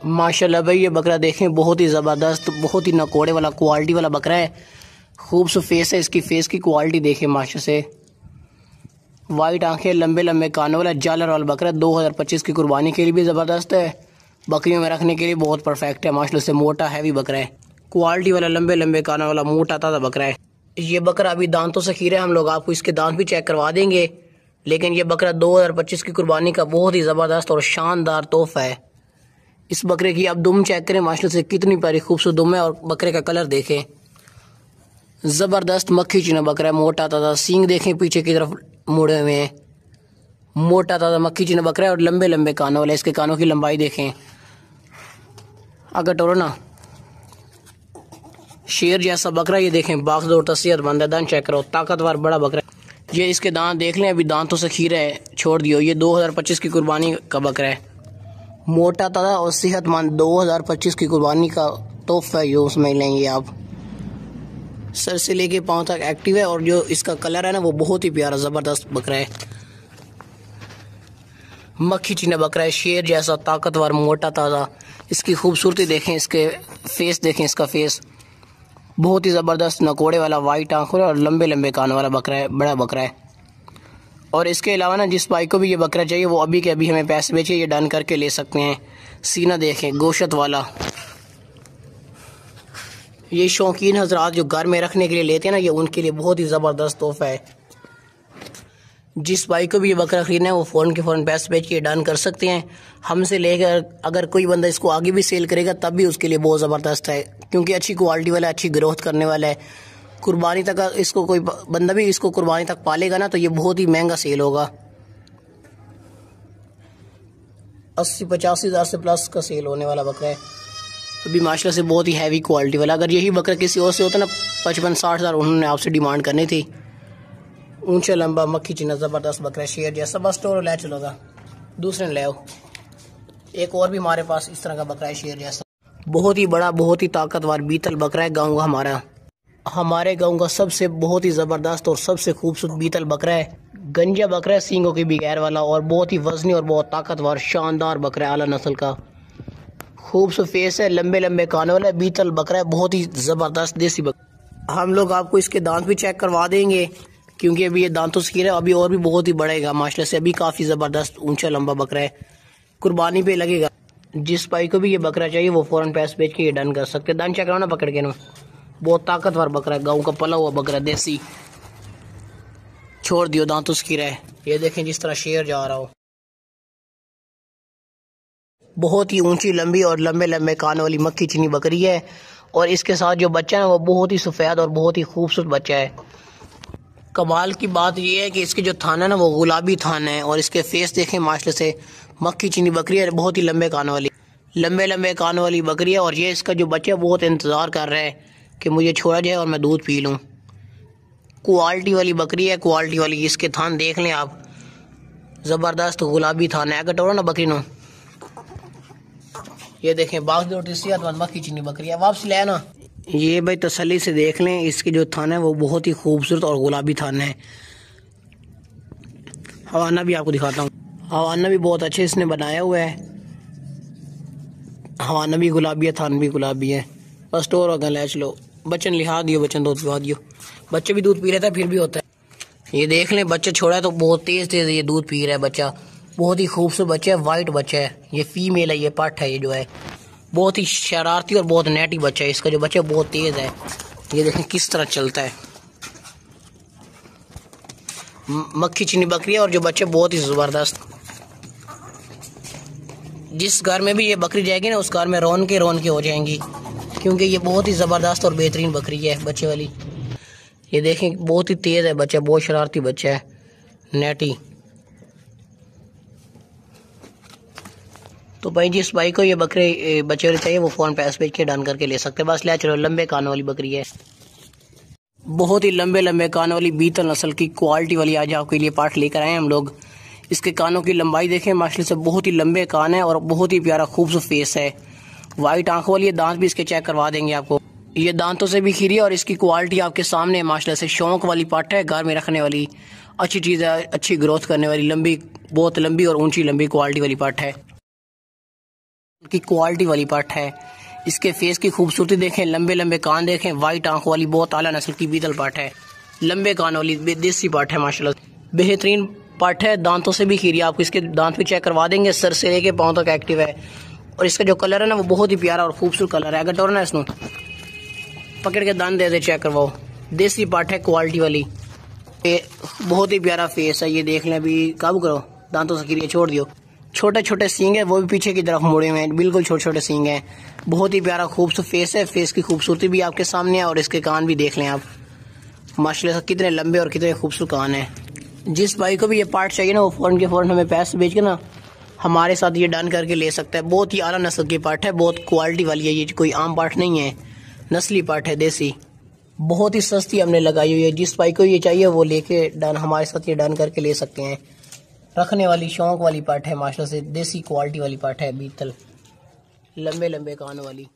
माशाल्लाह भाई, ये बकरा देखें, बहुत ही ज़बरदस्त, बहुत ही नकोड़े वाला क्वालिटी वाला बकरा है। खूबसूरत फेस है, इसकी फेस की क्वालिटी देखें माशा से। वाइट आंखें, लंबे लंबे कानों वाला जालर वाला बकरा 2025 की कुर्बानी के लिए भी ज़बरदस्त है। बकरियों में रखने के लिए बहुत परफेक्ट है माशाल्लाह से। मोटा हैवी बकरा है, क्वालिटी वाला, लंबे लंबे कानों वाला, मोटा ताज़ा बकरा है। ये बकरा अभी दांतों से खीरा है, हम लोग आपको इसके दांत भी चेक करवा देंगे। लेकिन ये बकरा 2025 की कुर्बानी का बहुत ही ज़बरदस्त और शानदार तोहफा है। इस बकरे की आप दुम चेक करें माशाल्लाह से, कितनी प्यारी खूबसूरत दुम है। और बकरे का कलर देखें, ज़बरदस्त मक्खी चीना बकरा है, मोटा ताज़ा। सींग देखें पीछे की तरफ मुड़े हुए हैं, मोटा ताज़ा मक्खी चीना बकरा है और लंबे लंबे कानों वाला। इसके कानों की लंबाई देखें, अगर टोरो ना शेर जैसा बकरा। ये देखें, बाखदोर तसीहत बंद है। दांत चेक करो, ताकतवर बड़ा बकरा है। ये इसके दांत देख लें, अभी दांतों से खीरा है, छोड़ दियो। ये 2025 की कुर्बानी का बकरा है, मोटा ताज़ा और सेहतमंद। 2025 की कुर्बानी का तोहफा है, ये उसमें लेंगे आप। सर से लेके पाँव तक एक्टिव है और जो इसका कलर है ना, वो बहुत ही प्यारा ज़बरदस्त बकरा है। मक्खी चीना बकरा है, शेर जैसा, ताकतवर, मोटा ताज़ा। इसकी खूबसूरती देखें, इसके फेस देखें, इसका फेस बहुत ही ज़बरदस्त, नकोड़े वाला, वाइट आंखों और लंबे लंबे कानों वाला बकरा है, बड़ा बकरा है। और इसके अलावा ना, जिस भाई को भी ये बकरा चाहिए वो अभी के अभी हमें पैसे भेजिए, ये डन करके ले सकते हैं। सीना देखें, गोश्त वाला। ये शौकीन हजरात जो घर में रखने के लिए लेते हैं ना, ये उनके लिए बहुत ही ज़बरदस्त तोहफा है। जिस भाई को भी ये बकरा खरीदना है वो फ़ौरन के फ़ौरन पैसे भेज के डन कर सकते हैं हमसे लेकर। अगर कोई बंदा इसको आगे भी सेल करेगा तब भी उसके लिए बहुत ज़बरदस्त है, क्योंकि अच्छी क्वालिटी वाला है, अच्छी ग्रोथ करने वाला है। कुर्बानी तक इसको कोई बंदा भी इसको कुर्बानी तक पालेगा ना, तो ये बहुत ही महंगा सेल होगा। 80-85 हज़ार से प्लस का सेल होने वाला बकरा है। अभी माशाल्लाह से बहुत ही हैवी क्वालिटी वाला। अगर यही बकरा किसी और से होता ना, 55-60 हज़ार उन्होंने आपसे डिमांड करनी थी। ऊंचा लंबा मक्खी चीना ज़बरदस्त बकरा, शेर जैसा। बस स्टोर ले चलोगा, दूसरे ने ले आओ। एक और भी हमारे पास इस तरह का बकरा है, शेर जैसा, बहुत ही बड़ा, बहुत ही ताकतवर बीतल बकरा है। गाँव का हमारे गाँव का सबसे बहुत ही ज़बरदस्त और सबसे खूबसूरत बीतल बकरा है। गंजा बकरा है, सींगों की बगैर वाला, और बहुत ही वजनी और बहुत ताकतवर शानदार बकरा है, आला नस्ल का। खूबसूरत फेस है, लंबे लंबे कानों वाला बीतल बकरा है, बहुत ही ज़बरदस्त देसी बकरा। हम लोग आपको इसके दांत भी चेक करवा देंगे, क्योंकि अभी ये दांतों से गिरा, अभी और भी बहुत ही बढ़ेगा माशाल्लाह से। अभी काफ़ी ज़बरदस्त ऊंचा लंबा बकरा है, कुर्बानी पे लगेगा। जिस भाई को भी ये बकरा चाहिए वो फ़ौरन पैसे भेज के ये डन कर सकते हैं। दांत चेक कराना पकड़ के ना, बहुत ताकतवर बकरा है, गाँव का पला हुआ बकरा, देसी। छोड़ दियो, दांतों से गिरा है। ये देखें, जिस तरह शेर जा रहा हो। बहुत ही ऊंची लंबी और लंबे लंबे कान वाली मक्खी चीनी बकरी है। और इसके साथ जो बच्चा है वो बहुत ही सफ़ेद और बहुत ही खूबसूरत बच्चा है। कमाल की बात यह है कि इसके जो थान है ना, वो गुलाबी थान है। और इसके फेस देखें माशाल्लाह से, मक्खी चीनी बकरी है, बहुत ही लंबे कानों वाली, लंबे लंबे कानों वाली बकरी है। और ये इसका जो बच्चा बहुत इंतज़ार कर रहा है कि मुझे छोड़ा जाए और मैं दूध पी लूँ। क्वालिटी वाली बकरी है, क्वालिटी वाली। इसके थान देख लें आप, ज़बरदस्त गुलाबी थान है। अगर टोरो ना बकरी नो, ये देखें, बागदोर सेहतमंद मक्खी चीनी बकरी है। वापस ले आना। ये भाई तसल्ली से देख लें, इसके जो थान है वो बहुत ही खूबसूरत और गुलाबी थान है। हवाना भी आपको दिखाता हूँ, हवाना भी बहुत अच्छे इसने बनाया हुआ है। हवाना भी गुलाबी है, थान भी गुलाबी है। बस स्टोर होगा, ले चलो। बच्चन लिहा दियो, बच्चन दूध पिला दियो। बच्चे भी दूध पी रहे थे, फिर भी होता है। ये देख लें, बच्चा छोड़ा है तो बहुत तेज़ तेज़ ये दूध पी रहा है बच्चा। बहुत ही खूबसूरत बच्चा है, वाइट बच्चा है। ये फीमेल है, ये पट है, ये जो है बहुत ही शरारती और बहुत नेटी बच्चा है। इसका जो बच्चा बहुत तेज़ है, ये देखें किस तरह चलता है। मक्खी चीनी बकरी है और जो बच्चे बहुत ही ज़बरदस्त। जिस घर में भी ये बकरी जाएगी ना, उस घर में रौनकें हो जाएंगी, क्योंकि ये बहुत ही ज़बरदस्त और बेहतरीन बकरी है बच्चे वाली। ये देखें, बहुत ही तेज़ है बच्चा, बहुत शरारती बच्चा है, नेटी। तो भाई, जिस भाई को ये बकरे बच्चे वाले चाहिए वो फ़ोन पैसे भेज के डन करके ले सकते हैं। बस ले चलो। लंबे कानों वाली बकरी है, बहुत ही लंबे लंबे कानों वाली बीतल नस्ल की क्वालिटी वाली आज आपके लिए पार्ट लेकर आए हम लोग। इसके कानों की लंबाई देखें माशाल्लाह से, बहुत ही लंबे कान है और बहुत ही प्यारा खूबसूरत फेस है। वाइट आंखों वाली, दांत भी इसके चेक करवा देंगे आपको। ये दांतों से भी खीरी है और इसकी क्वालिटी आपके सामने है माशाल्लाह से। शौक वाली पार्ट है, घर में रखने वाली अच्छी चीज़ है, अच्छी ग्रोथ करने वाली, लंबी, बहुत लंबी और ऊंची लंबी क्वालिटी वाली पार्ट है। की क्वालिटी वाली पाठ है। इसके फेस की खूबसूरती देखें, लंबे लंबे कान देखें, वाइट आंखों वाली बहुत आला नस्ल की बीतल पाठ है। लंबे कान वाली देसी पाठ है, माशाल्लाह बेहतरीन पाठ है। दांतों से भी खीरी, आप इसके दांत भी चेक करवा देंगे, सर से लेके पाँव तक एक्टिव है। और इसका जो कलर है ना वो बहुत ही प्यारा और खूबसूरत कलर है। अगर टोर ना इसको पकड़ के दांत दे चेक करवाओ। देसी पाठ है क्वालिटी वाली, बहुत ही प्यारा फेस है। ये देख लें, अभी काबू करो, दांतों से खीरी छोड़ दियो। छोटे छोटे सींग है, वो भी पीछे की तरफ मुड़े हुए हैं, बिल्कुल छोटे छोटे सींग हैं। बहुत ही प्यारा खूबसूरत फेस है। फेस की खूबसूरती भी आपके सामने है और इसके कान भी देख लें आप, माशाल्लाह से कितने लंबे और कितने खूबसूरत कान है। जिस भाई को भी ये पार्ट चाहिए ना वो फ़ौरन के फ़ौरन हमें पैसे भेज के ना हमारे साथ ये डन करके ले सकता है। बहुत ही आला नस्ल की पार्ट है, बहुत क्वालिटी वाली है। ये कोई आम पार्ट नहीं है, नस्ली पार्ट है, देसी। बहुत ही सस्ती हमने लगाई हुई है। जिस भाई को ये चाहिए वो लेके डन हमारे साथ ये डन करके ले सकते हैं। रखने वाली शौक वाली पार्ट है, माशाल्लाह से देसी क्वालिटी वाली पार्ट है, बीतल लंबे लंबे कान वाली।